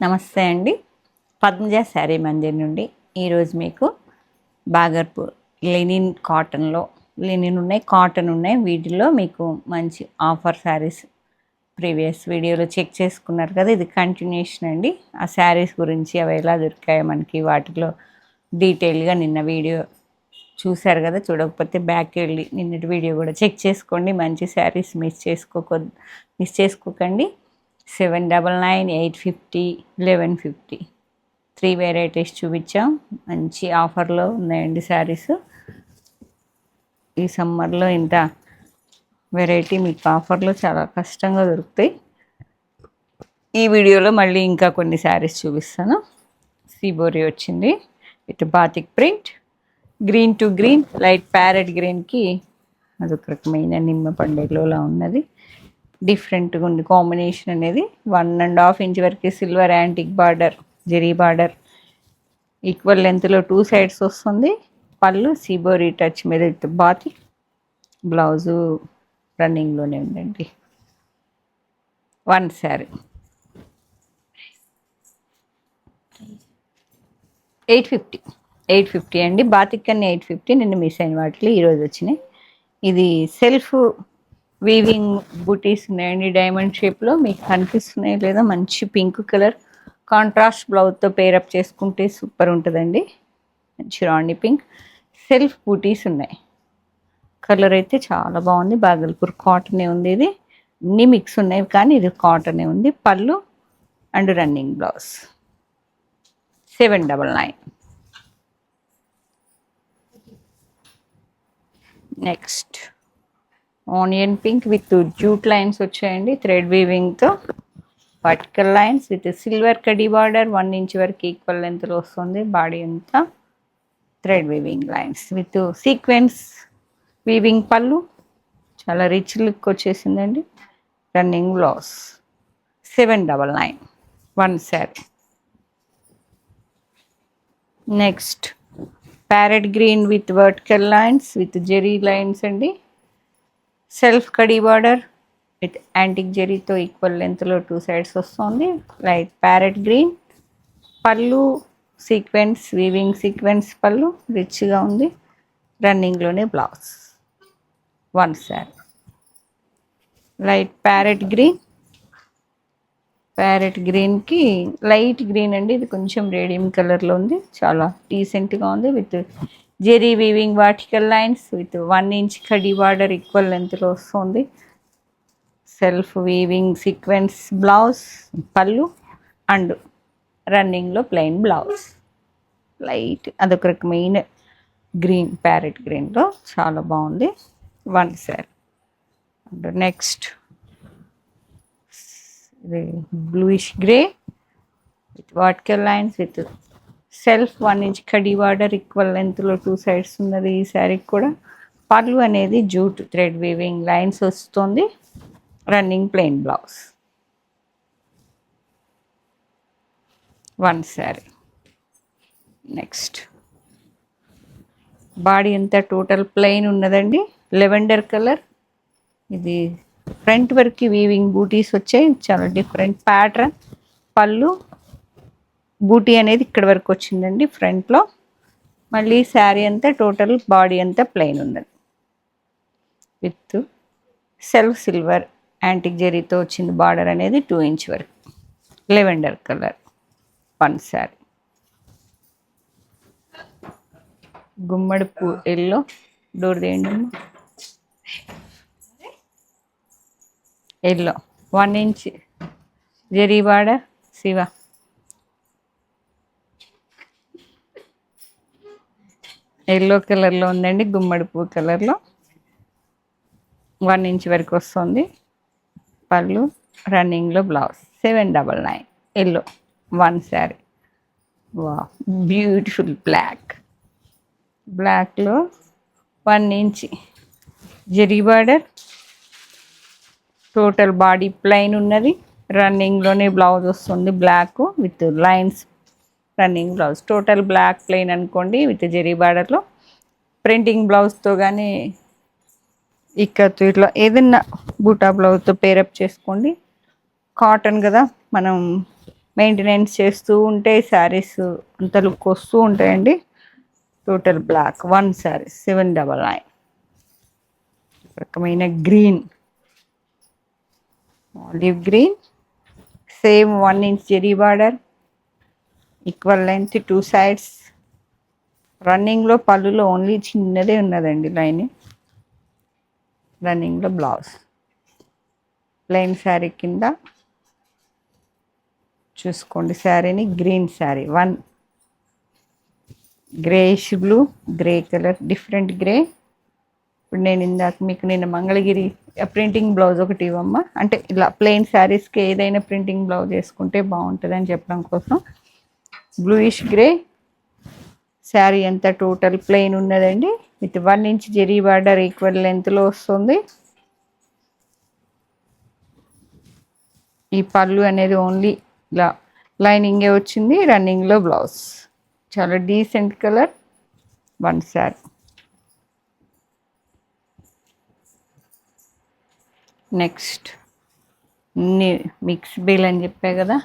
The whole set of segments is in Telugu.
నమస్తే అండి. పద్మజ శారీ మందిర్ నుండి ఈరోజు మీకు బాగర్పూర్ లెనిన్ కాటన్లో లెనిన్ ఉన్నాయి, కాటన్ ఉన్నాయి. వీటిలో మీకు మంచి ఆఫర్ శారీస్ ప్రీవియస్ వీడియోలో చెక్ చేసుకున్నారు కదా, ఇది కంటిన్యూషన్ అండి. ఆ శారీస్ గురించి అవి ఎలా దొరికాయో మనకి వాటిలో డీటెయిల్గా నిన్న వీడియో చూశారు కదా. చూడకపోతే బ్యాక్ వెళ్ళి నిన్నటి వీడియో కూడా చెక్ చేసుకోండి. మంచి శారీస్ మిస్ చేసుకోకండి. 799, 850, 1150 3 వెరైటీస్ చూపించాం. మంచి ఆఫర్లో ఉన్నాయండి శారీస్. ఈ సమ్మర్లో ఇంత వెరైటీ మీకు ఆఫర్లో చాలా కష్టంగా దొరుకుతాయి. ఈ వీడియోలో మళ్ళీ ఇంకా కొన్ని శారీస్ చూపిస్తాను. సీబోరి వచ్చింది with batik print, green to green, light parrot గ్రీన్కి అదొక రకమైన నిమ్మ పండుగలోలా ఉన్నది. డిఫరెంట్గా ఉంది కాంబినేషన్ అనేది. 1.5 ఇంచ్ వరకు silver antique border, zari border, equal లెంత్లో 2 సైడ్స్ వస్తుంది. పళ్ళు సీబోరి టచ్ మీద విత్ బాతిక్, బ్లౌజు రన్నింగ్లోనే ఉందండి. 1 శారీ 850 అండి. బాతిక్ అన్ని 850. నిన్న మిస్ అయిన వాటిలో ఈరోజు వచ్చినాయి. ఇది సెల్ఫ్ వీవింగ్ బూటీస్ ఉన్నాయండి. డైమండ్ షేప్లో మీకు కనిపిస్తున్నాయి లేదా? మంచి పింక్ కలర్ కాంట్రాస్ట్ బ్లౌజ్తో పేరప్ చేసుకుంటే సూపర్ ఉంటుందండి. మంచి రాణి పింక్ సెల్ఫ్ బూటీస్ ఉన్నాయి. కలర్ అయితే చాలా బాగుంది. బాగల్పూర్ కాటనే ఉంది. ఇది అన్ని మిక్స్ ఉన్నాయి కానీ ఇది కాటనే ఉంది. పళ్ళు and running blouse 799. Next onion pink with jute lines వచ్చాయండి. థ్రెడ్ వీవింగ్తో వర్టికల్ లైన్స్ విత్ సిల్వర్ కడీ బార్డర్ 1 ఇంచ్ వరకు ఈక్వల్ లెంత్లో వస్తుంది. బాడీ అంతా thread weaving lines with sequence weaving. పళ్ళు చాలా రిచ్ లుక్ వచ్చేసిందండి. Running blouse 799. 1 sari. Next parrot green with vertical lines with zari lines అండి. సెల్ఫ్ కడీ బార్డర్ విత్ యాంటిక్ జెరీతో ఈక్వల్ లెంత్లో 2 సైడ్స్ వస్తుంది. Light parrot green. పళ్ళు సీక్వెన్స్ వీవింగ్ సీక్వెన్స్ పళ్ళు రిచ్గా ఉంది. రన్నింగ్లోనే బ్లౌజ్ 1 శారీ. లైట్ ప్యారెట్ గ్రీన్కి లైట్ గ్రీన్ అండి. ఇది కొంచెం రేడియం కలర్లో ఉంది. చాలా డీసెంట్గా ఉంది. With zari weaving vertical lines with 1 inch కడీ బార్డర్ ఈక్వల్ లెంత్లో వస్తుంది. సెల్ఫ్ వీవింగ్ సీక్వెన్స్ బ్లౌజ్, పళ్ళు అండ్ రన్నింగ్లో ప్లెయిన్ బ్లౌజ్. లైట్ అదొక రకమైన గ్రీన్, ప్యారెట్ గ్రీన్లో చాలా బాగుంది. 1 శారీ. అండ్ నెక్స్ట్ ఇది bluish grey with vertical lines with self 1 inch కడీ బార్డర్ ఈక్వల్ లెంత్లో 2 సైడ్స్ ఉన్నది. ఈ శారీకి కూడా పళ్ళు అనేది జూట్ థ్రెడ్ వీవింగ్ లైన్స్ వస్తుంది. Running plain blouse 1 sari. Next body అంతా టోటల్ ప్లెయిన్ ఉన్నదండి. Lavender colour. ఇది ఫ్రంట్ వరకు వీవింగ్ బూటీస్ వచ్చాయి. చాలా డిఫరెంట్ ప్యాటర్న్. పళ్ళు బూటీ అనేది ఇక్కడ వరకు వచ్చిందండి ఫ్రంట్లో. మళ్ళీ శారీ అంతా టోటల్ బాడీ అంతా ప్లెయిన్ ఉన్నది. విత్ సెల్ఫ్ సిల్వర్ యాంటిక్ జెరీతో వచ్చింది బార్డర్ అనేది 2 ఇంచ్ వరకు. Lavender colour 1 sari. గుమ్మడి పూ ఎల్లో. డోర్ తీయండి. Yellow 1 inch zari border. శివ ఎల్లో కలర్లో ఉందండి. గుమ్మడి పువ్వు కలర్లో 1 ఇంచ్ వరకు వస్తుంది. పళ్ళు రన్నింగ్లో బ్లౌజ్ 799. ఎల్లో 1 శారీ. వా బ్యూటిఫుల్ బ్లాక్లో 1 inch zari border. Total body plain ఉన్నది. రన్నింగ్లోనే బ్లౌజ్ వస్తుంది. Black with lines running blouse. Total black plain అనుకోండి విత్ జెరీ బార్డర్లో. ప్రింటింగ్ బ్లౌజ్తో కానీ ఇక్కత్ ఇట్లా ఏదైనా బూటా బ్లౌజ్తో పేరప్ చేసుకోండి. కాటన్ కదా, మనం మెయింటెనెన్స్ చేస్తూ ఉంటే శారీస్ అంత లుక్ వస్తూ ఉంటాయండి. Total black 1 sari 799. రకమైన green, olive green, same 1 inch zari border, equal length 2 sides. రన్నింగ్లో పళ్ళులో ఓన్లీ చిన్నదే ఉన్నదండి లైన్. రన్నింగ్లో బ్లౌజ్ ప్లెయిన్ శారీ కింద చూసుకోండి. శారీని green sari 1 greyish blue, grey colour, different grey. ఇప్పుడు నేను ఇందాక మీకు నిన్న మంగళగిరి ప్రింటింగ్ బ్లౌజ్ ఒకటి ఇవ్వమ్మా, అంటే ఇలా ప్లెయిన్ శారీస్కి ఏదైనా ప్రింటింగ్ బ్లౌజ్ వేసుకుంటే బాగుంటుంది అని చెప్పడం కోసం. బ్లూయిష్ గ్రే శారీ అంతా టోటల్ ప్లెయిన్ ఉన్నదండి, with 1 inch zari border equal లెంత్లో వస్తుంది. ఈ పళ్ళు అనేది ఓన్లీ ఇలా లైనింగే వచ్చింది. రన్నింగ్లో బ్లౌజ్ చాలా decent colour. 1 sari. Next mix Beale అని చెప్పా కదా,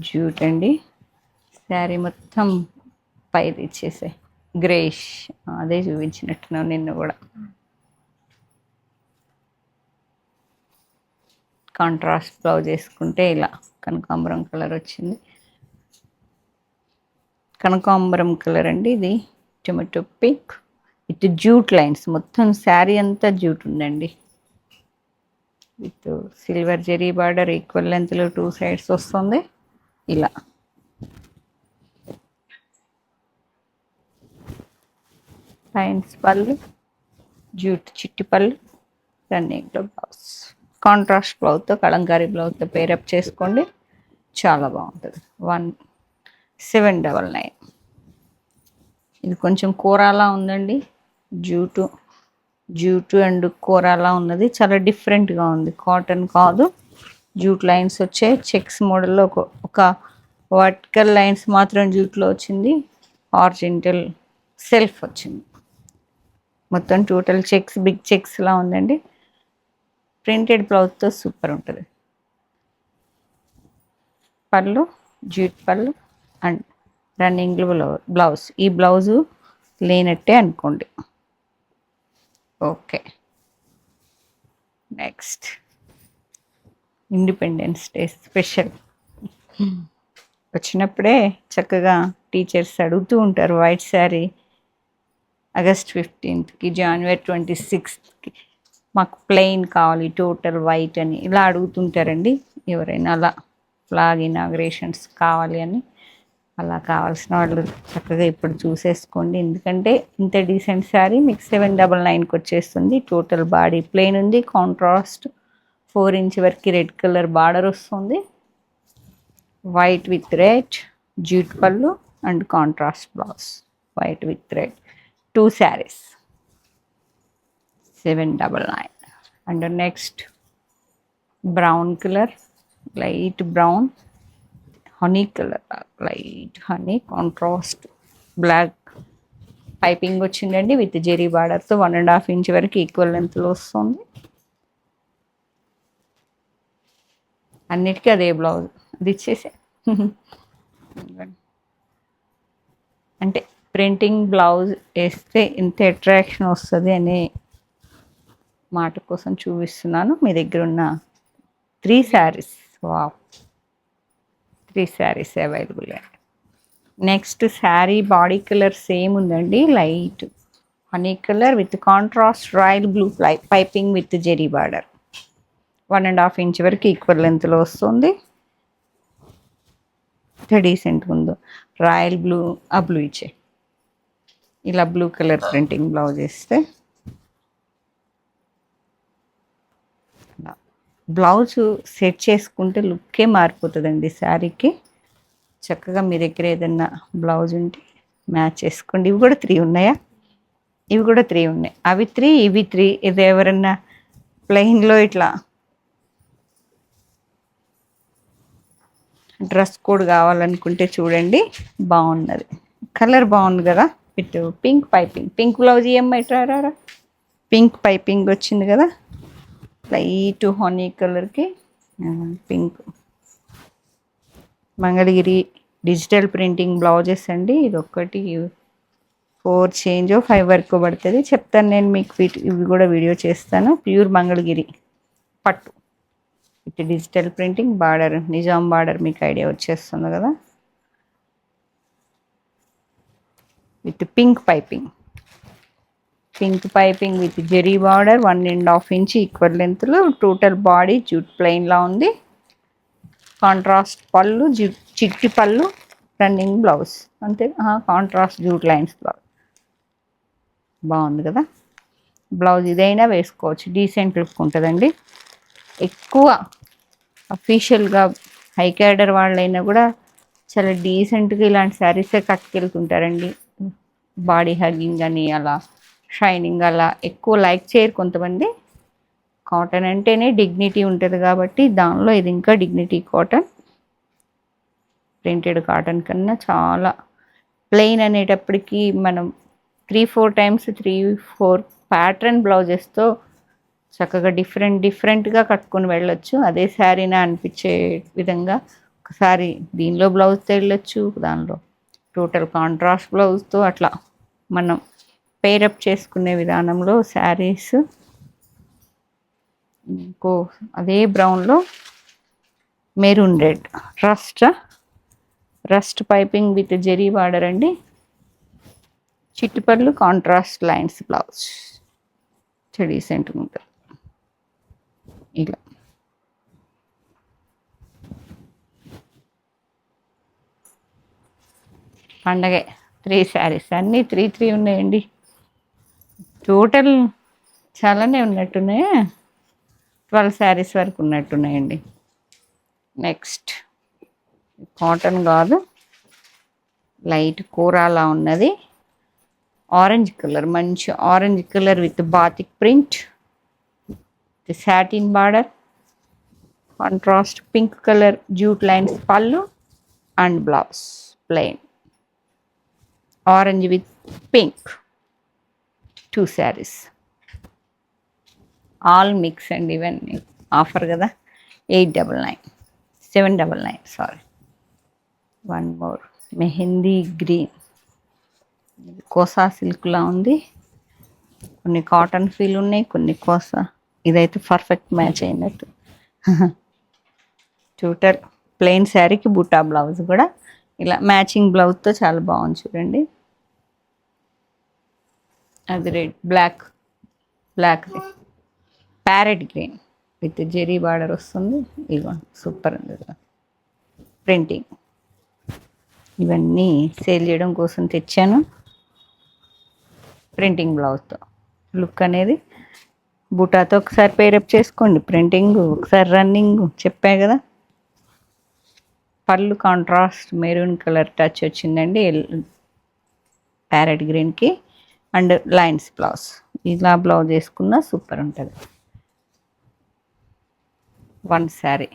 జూట్ అండి. శారీ మొత్తం పైది ఇచ్చేసే గ్రేష్, అదే చూపించినట్టున్నావు నిన్న కూడా. కాంట్రాస్ట్ బ్లౌజ్ వేసుకుంటే ఇలా కనకాంబరం కలర్ వచ్చింది. కనకాంబరం కలర్ అండి ఇది. Tomato pink with jute lines, మొత్తం శారీ అంతా జూట్ ఉందండి. With silver zari border equal లెంత్లో 2 సైడ్స్ వస్తుంది. ఇలా లైన్స్ పళ్ళు, జూట్ చిట్టి పళ్ళు, రన్నింగ్లో బ్లౌజ్. కాంట్రాస్ట్ బ్లౌజ్తో కలంకారీ బ్లౌజ్తో పేరప్ చేసుకోండి, చాలా బాగుంటుంది. 1799. ఇది కొంచెం కూరలా ఉందండి, జూటు అండ్ కూరలా ఉన్నది, చాలా డిఫరెంట్గా ఉంది. కాటన్ కాదు, జూట్ లైన్స్ వచ్చాయి. చెక్స్ మోడల్లో ఒక వర్టికల్ లైన్స్ మాత్రం జూట్లో వచ్చింది. హారిజాంటల్ సెల్ఫ్ వచ్చింది. మొత్తం టోటల్ చెక్స్, బిగ్ చెక్స్లా ఉందండి. ప్రింటెడ్ బ్లౌజ్తో సూపర్ ఉంటుంది. పళ్ళు jute pallu and running blouse. ఈ బ్లౌజు లేనట్టే అనుకోండి. Okay, next independence day special. వచ్చినప్పుడే చక్కగా టీచర్స్ అడుగుతూ ఉంటారు, వైట్ శారీ ఆగస్ట్ 15కి, జనవరి 26కి మాకు ప్లెయిన్ కావాలి టోటల్ వైట్ అని ఇలా అడుగుతుంటారండి. ఎవరైనా అలా ఫ్లాగ్ ఇనాగ్రేషన్స్ కావాలి అని, అలా కావాల్సిన వాళ్ళు చక్కగా ఇప్పుడు చూసేసుకోండి. ఎందుకంటే ఇంత డీసెంట్ శారీ మీకు 799కి వచ్చేస్తుంది. టోటల్ బాడీ ప్లెయిన్ ఉంది. కాంట్రాస్ట్ 4 ఇంచ్ వరకు రెడ్ కలర్ బార్డర్ వస్తుంది. White with red, jute pallu and contrast blouse. White with red 2 saris 799. And next brown colour, light brown, honey colour, light honey contrast black piping వచ్చిందండి విత్ జెరీ బార్డర్తో 1.5 ఇంచ్ వరకు ఈక్వల్ లెంత్లో వస్తుంది. అన్నిటికీ అదే బ్లౌజ్, అది ఇచ్చేసే. అంటే ప్రింటింగ్ బ్లౌజ్ వేస్తే ఇంత అట్రాక్షన్ వస్తుంది అనే మాట కోసం చూపిస్తున్నాను. మీ దగ్గర ఉన్న 3 శారీస్, వావ్, 3 శారీస్ అవైలబుల్ అండి. Next sari body colour same ఉందండి, light honey colour with contrast royal blue piping with zari border 1.5 inch వరకు ఈక్వల్ లెంత్లో వస్తుంది. డీసెంట్ ఉందో రాయల్ బ్లూ, ఆ బ్లూ ఇచ్చే ఇలా బ్లూ కలర్ ప్రింటింగ్ బ్లౌజ్ వేస్తే బ్లౌజ్ సెట్ చేసుకుంటే లుక్కే మారిపోతుందండి శారీకి. చక్కగా మీ దగ్గర ఏదన్నా బ్లౌజ్ ఉంటే మ్యాచ్ చేసుకోండి. ఇవి కూడా 3 ఉన్నాయా? ఇవి కూడా 3 ఉన్నాయి. అవి 3, ఇవి 3. ఇది ఎవరన్నా ప్లెయిన్లో ఇట్లా డ్రెస్ కోడ్ కావాలనుకుంటే చూడండి, బాగున్నది. కలర్ బాగుంది కదా, with pink piping. Pink blouse ఇవ్వమ్మా, ఇట్రారా. పింక్ పైపింగ్ వచ్చింది కదా, లైట్ హనీ కలర్కి pink Mangalagiri digital printing blouses అండి. ఇది ఒక్కటి 4 చేంజ్ 5 వరకు పడుతుంది. చెప్తాను నేను మీకు ఇవి కూడా వీడియో చేస్తాను. ప్యూర్ మంగళగిరి పట్టు with digital printing border, Nizam border మీకు ఐడియా వచ్చేస్తుంది కదా. With pink piping with zari border 1.5 inch equal లెంత్లో. టోటల్ బాడీ జూట్ ప్లెయిన్లా ఉంది. కాంట్రాస్ట్ పళ్ళు, చిట్టి పళ్ళు, రన్నింగ్ బ్లౌజ్ అంతే. కాంట్రాస్ట్ జూట్ లైన్స్ బ్లౌజ్ బాగుంది కదా. బ్లౌజ్ ఇదైనా వేసుకోవచ్చు, డీసెంట్ లుక్ ఉంటుందండి. ఎక్కువ అఫీషియల్గా హై క్యాడర్ వాళ్ళైనా కూడా చాలా డీసెంట్గా ఇలాంటి శారీసే కట్టుకెళ్తుంటారండి. బాడీ హగ్గింగ్ అని అలా షైనింగ్ అలా ఎక్కువ లైక్ చేయరు కొంతమంది. కాటన్ అంటేనే డిగ్నిటీ ఉంటుంది కాబట్టి దానిలో ఇది ఇంకా డిగ్నిటీ కాటన్. ప్రింటెడ్ కాటన్ కన్నా చాలా ప్లెయిన్ అనేటప్పటికీ మనం 3-4 టైమ్స్ 3-4 ప్యాటర్న్ బ్లౌజెస్తో చక్కగా డిఫరెంట్గా కట్టుకొని వెళ్ళొచ్చు. అదే శారీనా అనిపించే విధంగా ఒకసారి దీనిలో బ్లౌజ్తో వెళ్ళొచ్చు, దానిలో టోటల్ కాంట్రాస్ట్ బ్లౌజ్తో అట్లా మనం పేరప్ చేసుకునే విధానంలో శారీస్. ఇంకో అదే బ్రౌన్లో maroon red rust piping with zari border అండి. చిట్టుపళ్ళు కాంట్రాస్ట్ లైన్స్ బ్లౌజ్ డీసెంట్గా ఉంటుంది. ఇలా పండగ 3 శారీస్ అన్నీ 3 ఉన్నాయండి. టోటల్ చాలానే ఉన్నట్టున్నాయి. 12 శారీస్ వరకు ఉన్నట్టున్నాయండి. నెక్స్ట్ కాటన్ కాదు, లైట్ కూరలా ఉన్నది. ఆరెంజ్ కలర్, మంచి orange colour with batik print, satin border, contrast pink colour jute lines పళ్ళు and blouse plain. Orange with pink 2 saris all mix అండి. ఇవన్నీ ఆఫర్ కదా. 799 sari. One more mehndi green, కోసా సిల్క్లా ఉంది. కొన్ని కాటన్ ఫీల్ ఉన్నాయి, కొన్ని కోసా. ఇదైతే పర్ఫెక్ట్ మ్యాచ్ అయినట్టు. టోటల్ ప్లెయిన్ శారీకి బూటా బ్లౌజ్ కూడా ఇలా మ్యాచింగ్ బ్లౌజ్తో చాలా బాగుంది చూడండి. అది red black parrot green with zari border వస్తుంది. ఇదిగోండి సూపర్ ఉంది కదా ప్రింటింగ్. ఇవన్నీ సేల్ చేయడం కోసం తెచ్చాను. ప్రింటింగ్ బ్లౌజ్తో లుక్ అనేది బూటాతో ఒకసారి పేరప్ చేసుకోండి. ప్రింటింగ్ ఒకసారి రన్నింగ్ చెప్పా కదా. పళ్ళు కాంట్రాస్ట్ మెరూన్ కలర్ టచ్ వచ్చిందండి ప్యారెట్ గ్రీన్కి. అండ్ లైన్స్ బ్లౌజ్ ఇలా బ్లౌజ్ వేసుకున్న సూపర్ ఉంటుంది. 1 శారీ.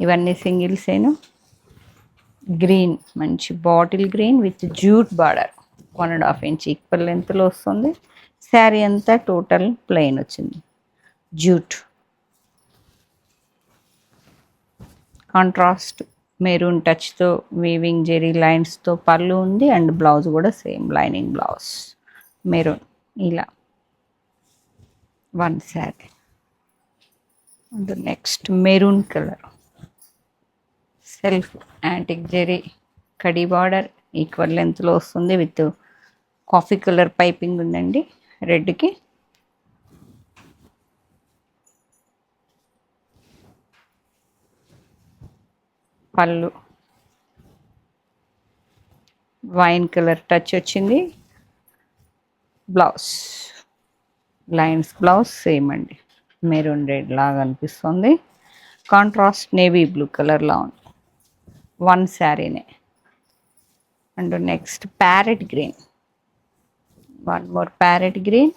ఇవన్నీ సింగిల్సేను. గ్రీన్ మంచి bottle green with jute border 1.5 inch equal లెంత్లో వస్తుంది. శారీ అంతా టోటల్ ప్లెయిన్ వచ్చింది. జూట్ కాంట్రాస్ట్ మెరూన్ టచ్తో వీవింగ్ జెరీ లైన్స్తో పళ్ళు ఉంది. అండ్ బ్లౌజ్ కూడా సేమ్ లైనింగ్ బ్లౌజ్ మెరూన్. ఇలా 1 sari. And next maroon colour self antique zari కడీ బార్డర్ ఈక్వల్ లెంత్లో వస్తుంది. విత్ కాఫీ కలర్ పైపింగ్ ఉందండి రెడ్కి. పళ్ళు వైన్ కలర్ టచ్ వచ్చింది. బ్లౌజ్ లైన్స్ బ్లౌజ్ సేమ్ అండి, మెరూన్ రెడ్ లాగా అనిపిస్తుంది. కాంట్రాస్ట్ నేవీ బ్లూ కలర్లా ఉంది. 1 శారీనే. And next parrot green. 1 more parrot green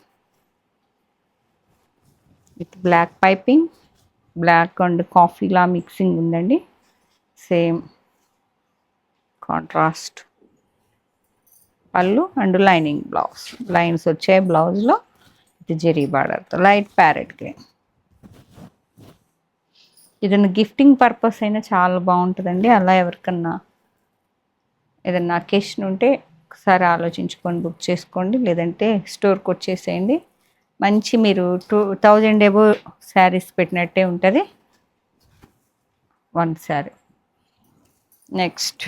with black piping. Black and కాఫీలా మిక్సింగ్ ఉందండి. సేమ్ కాంట్రాస్ట్ పళ్ళు అండ్ లైనింగ్ బ్లౌజ్. లైన్స్ వచ్చాయి బ్లౌజ్లో విత్ జెరీ బార్డర్తో. Light parrot green. ఏదైనా గిఫ్టింగ్ పర్పస్ అయినా చాలా బాగుంటుందండి. అలా ఎవరికన్నా ఏదైనా అకేషన్ ఉంటే ఒకసారి ఆలోచించుకొని బుక్ చేసుకోండి, లేదంటే స్టోర్కి వచ్చేసేయండి. మంచి మీరు 2000 ఎబో శారీస్ పెట్టినట్టే ఉంటుంది one sari. Next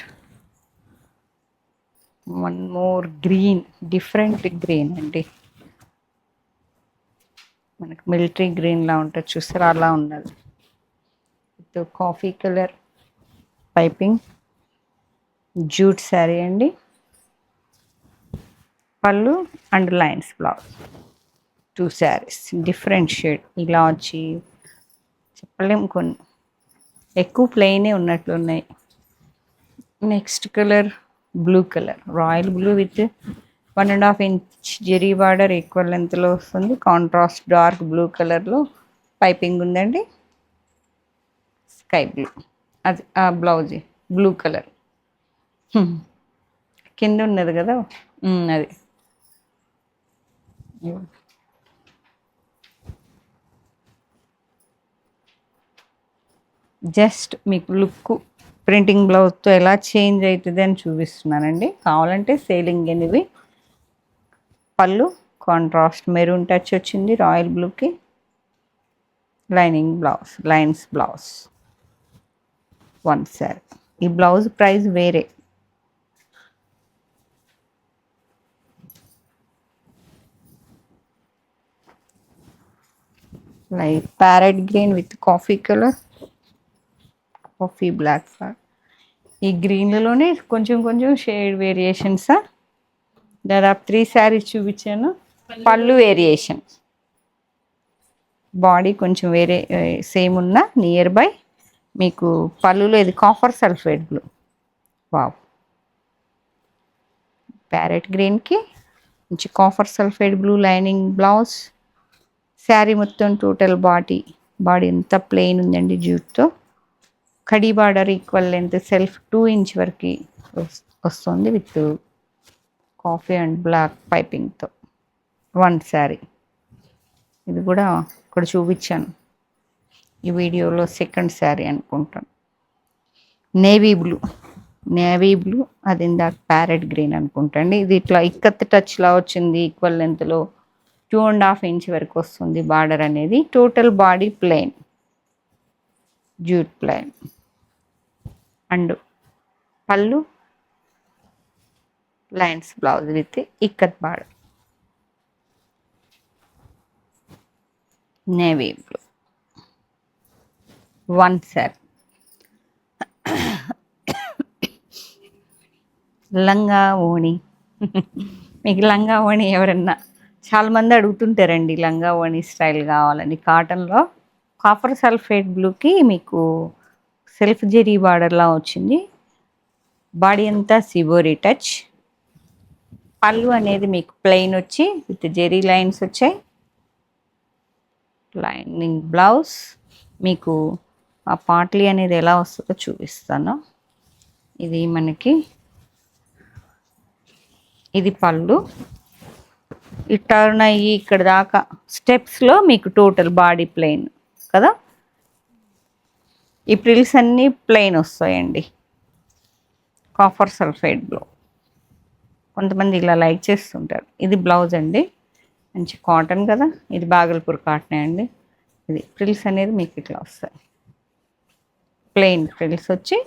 one more green, different green అండి. మనకు మిలిటరీ గ్రీన్లా ఉంటుంది చూసారా, అలా ఉన్నది. With coffee colour piping, jute sari అండి. Pallu and lines blouse, 2 saris different shade. ఇలా వచ్చి చెప్పలేము, కొన్ని ఎక్కువ ప్లెయినే ఉన్నట్లు ఉన్నాయి. Next colour blue colour, royal blue with 1.5 inch zari border equal లెంత్లో వస్తుంది. కాంట్రాస్ట్ డార్క్ బ్లూ కలర్లో పైపింగ్ ఉందండి. స్కై బ్లూ, అది ఆ బ్లౌజ్ బ్లూ కలర్ కింద ఉన్నది కదా అది. జస్ట్ మీకు లుక్ ప్రింటింగ్ బ్లౌజ్తో ఎలా చేంజ్ అవుతుంది అని చూపిస్తున్నానండి. కావాలంటే సేలింగ్ అనేవి. పళ్ళు కాంట్రాస్ట్ మెరూన్ టచ్ వచ్చింది రాయల్ బ్లూకి. Lining blouse, lines blouse, one sari. ఈ బ్లౌజ్ ప్రైస్ వేరే. Light parrot green with coffee colour, coffee black. ఈ గ్రీన్లలోనే కొంచెం కొంచెం షేడ్ వేరియేషన్స్. దాదాపు 3 శారీస్ చూపించాను. పళ్ళు వేరియేషన్, బాడీ కొంచెం వేరే సేమ్ ఉన్న నియర్ బై మీకు పళ్ళులో ఇది copper sulphate blue. Wow, parrot గ్రీన్కి మంచి copper sulphate blue lining blouse. Sari మొత్తం టోటల్ బాడీ అంతా ప్లెయిన్ ఉందండి జూట్తో. కడీ border equal length self 2 inch వరకు వస్తుంది విత్ కాఫీ అండ్ బ్లాక్ పైపింగ్తో. వన్ శారీ. ఇది కూడా ఇక్కడ చూపించాను ఈ వీడియోలో, సెకండ్ శారీ అనుకుంటాను. నేవీ బ్లూ, అది ఇందాక ప్యారెట్ గ్రీన్ అనుకుంటండి. ఇది ఇట్లా ఇక్కత్ టచ్లా వచ్చింది. ఈక్వల్ లెంత్లో 2.5 ఇంచ్ వరకు వస్తుంది బార్డర్ అనేది. Total body plain, jute plain. And pallu lines blouse with ikat border. Navy blue, one sari. లంగా ఓణి మీకు లంగా ఓణి ఎవరన్నా చాలామంది అడుగుతుంటారండి, లంగా ఓణి స్టైల్ కావాలని. కాటన్లో కాపర్ సల్ఫేట్ బ్లూకి మీకు సెల్ఫ్ జెరీ బార్డర్లా వచ్చింది. బాడీ అంతా సిబోరీ టచ్. పళ్ళు అనేది మీకు ప్లెయిన్ వచ్చి విత్ జెరీ లైన్స్ వచ్చాయి. లైనింగ్ బ్లౌజ్ మీకు ఆ పాట్లీ అనేది ఎలా వస్తుందో చూపిస్తాను. ఇది మనకి ఇది పళ్ళు. ఈ టర్న్ అయ్యి ఇక్కడ దాకా స్టెప్స్లో మీకు టోటల్ బాడీ ప్లెయిన్ కదా. ఈ ప్రిల్స్ అన్నీ ప్లెయిన్ వస్తాయండి. కాపర్ సల్ఫైడ్ బ్లౌ, కొంతమంది ఇలా లైక్ చేస్తుంటారు. ఇది బ్లౌజ్ అండి, మంచి కాటన్ కదా. ఇది బాగల్పూర్ కాటనే అండి. ఇది ప్రిల్స్ అనేది మీకు ఇట్లా వస్తాయి. ప్లెయిన్ ఫ్రిల్స్ వచ్చి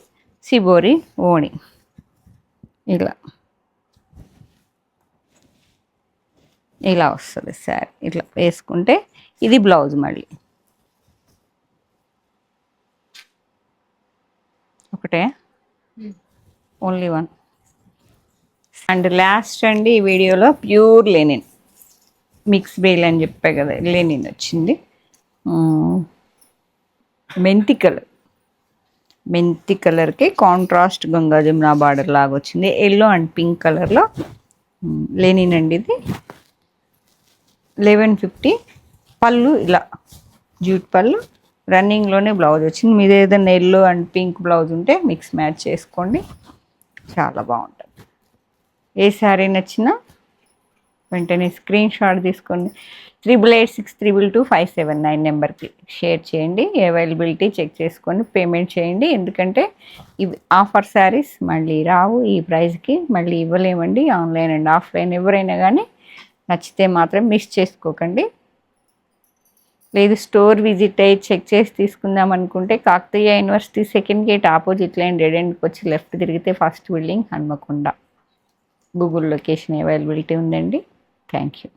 సిబోరి ఓణి ఇలా వస్తుంది శారీ. ఇట్లా వేసుకుంటే ఇది బ్లౌజ్. మళ్ళీ ఒకటే, ఓన్లీ వన్. అండ్ లాస్ట్ అండి ఈ వీడియోలో ప్యూర్ లెనిన్ మిక్స్ బేల్ అని చెప్పా కదా, లెనిన్ వచ్చింది. మెంతి కలర్కి కాంట్రాస్ట్ గంగా జమున బార్డర్ లాగా వచ్చింది. ఎల్లో అండ్ పింక్ కలర్లో లెనిన్ అండి. ఇది 1150. పళ్ళు ఇలా జూట్ పళ్ళు, రన్నింగ్లోనే బ్లౌజ్ వచ్చింది. మీద ఏదైనా ఎల్లో అండ్ పింక్ బ్లౌజ్ ఉంటే మిక్స్ మ్యాచ్ చేసుకోండి, చాలా బాగుంటుంది. ఏ శారీ నచ్చినా వెంటనే స్క్రీన్ షాట్ తీసుకోండి. 8886222579 నెంబర్కి షేర్ చేయండి. అవైలబిలిటీ చెక్ చేసుకొని పేమెంట్ చేయండి. ఎందుకంటే ఇవి ఆఫర్ శారీస్ మళ్ళీ రావు, ఈ ప్రైస్కి మళ్ళీ ఇవ్వలేమండి. ఆన్లైన్ అండ్ ఆఫ్లైన్ ఎవరైనా కానీ నచ్చితే మాత్రం మిస్ చేసుకోకండి. లేదు స్టోర్ విజిట్ అయ్యి చెక్ చేసి తీసుకుందాం అనుకుంటే Kakatiya university second gate opposite line dead ఎండ్కి వచ్చి లెఫ్ట్ తిరిగితే first building Hanamkonda. Google location availability ఉందండి. Thank you.